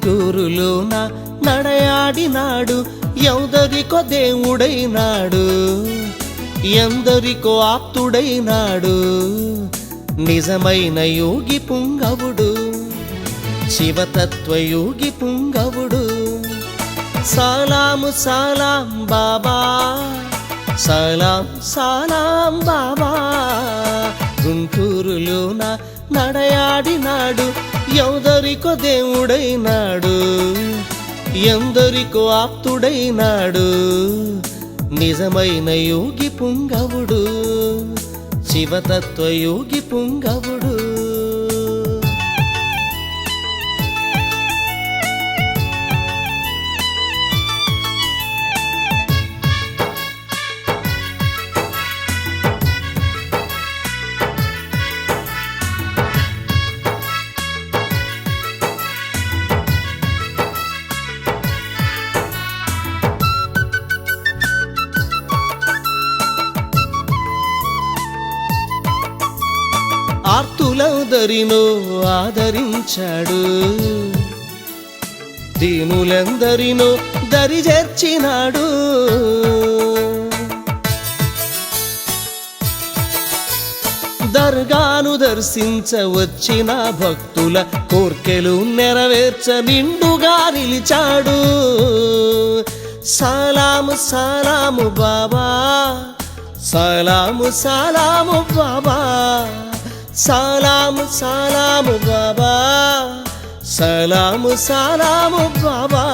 గుంటూరులోన నడయాడినాడు, ఎందరికో దేవుడైనాడు, ఎందరికో ఆప్తుడైనాడు, నిజమైన యోగి పుంగవుడు, శివతత్వయోగి పుంగవుడు. సలాము సలాం బాబా, సలాం సలాం బాబా. గుంటూరులోన నడయాడినాడు, ఎందరికో దేవుడైనాడు, ఎందరికో ఆప్తుడైనాడు, నిజమైన యోగి పుంగవుడు, శివతత్వయోగి పుంగవుడు. ఆర్తులందరినో ఆదరించాడు, దీనులందరినో దరిచేర్చినాడు, దర్గాను దర్శించ వచ్చిన భక్తుల కోర్కెలు నెరవేర్చ నిండుగా నిలిచాడు. సలాము సలాము బాబా, సలాము సలాము బాబా, సలాము సలాము బాబా, సలాము సలాము బాబా.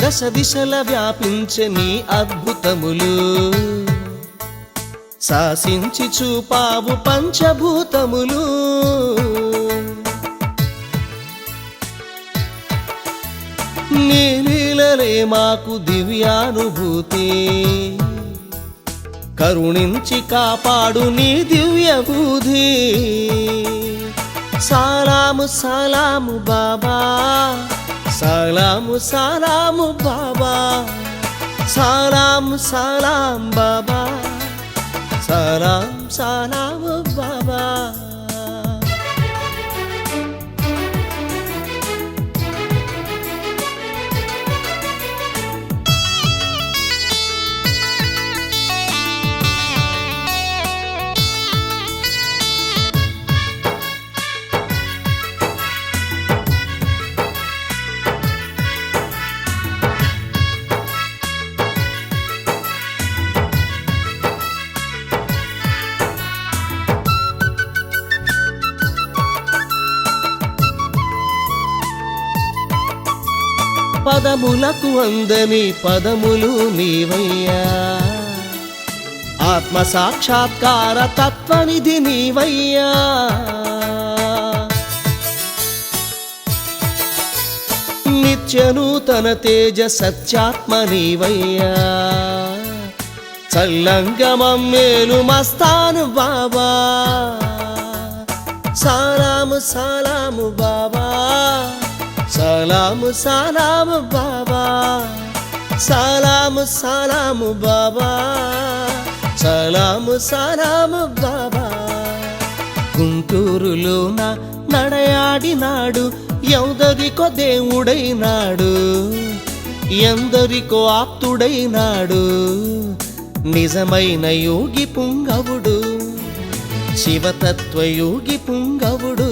దశ దిశల వ్యాపించే నీ అద్భుతములు, శాసించి చూపావు పంచభూతములు. నీ లీలలే మాకు దివ్యానుభూతి, కరుణించి కాపాడు నీ దివ్య బుద్ధి. సలాము సలాము బాబా, సలాము సలాము బాబా, సలాము సలాం బాబా, సలాం సలాము బాబా. పదములకు అందని పదములు నీవయ్యా, ఆత్మ సాక్షాత్కార తత్వనిధి నీవయ్యా. నిత్య నూతన తేజ సత్యాత్మ నీవయ్యా, చల్లంగమమ్మేలు మస్తాను బాబా. సలాము సలాము బాబా, సలాము సలాము బాబా, సలాము సలాము బాబా, సలాము సలాము బాబా. గుంటూరులోన నడయాడినాడు, ఎందరికో దేవుడైనాడు, ఎందరికో ఆప్తుడైనాడు, నిజమైన యోగి పుంగవుడు, శివతత్వయోగి పుంగవుడు.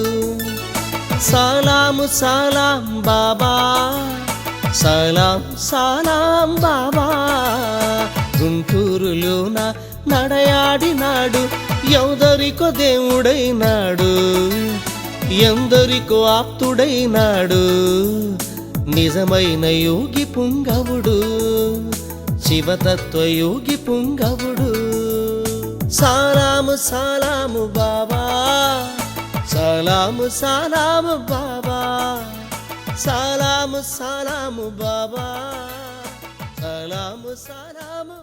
సలాము సలాం బాబా, సలాం సలాం బాబా. గుంటూరులోన నడయాడినాడు, ఎందరికో దేవుడైనాడు, ఎందరికో ఆప్తుడైనాడు, నిజమైన యోగి పుంగవుడు శివతత్వ యోగి పుంగవుడు సలాము సలాము బాబా సలాము సలాము బాబా సలాము సలాము బాబా సలాము సలాము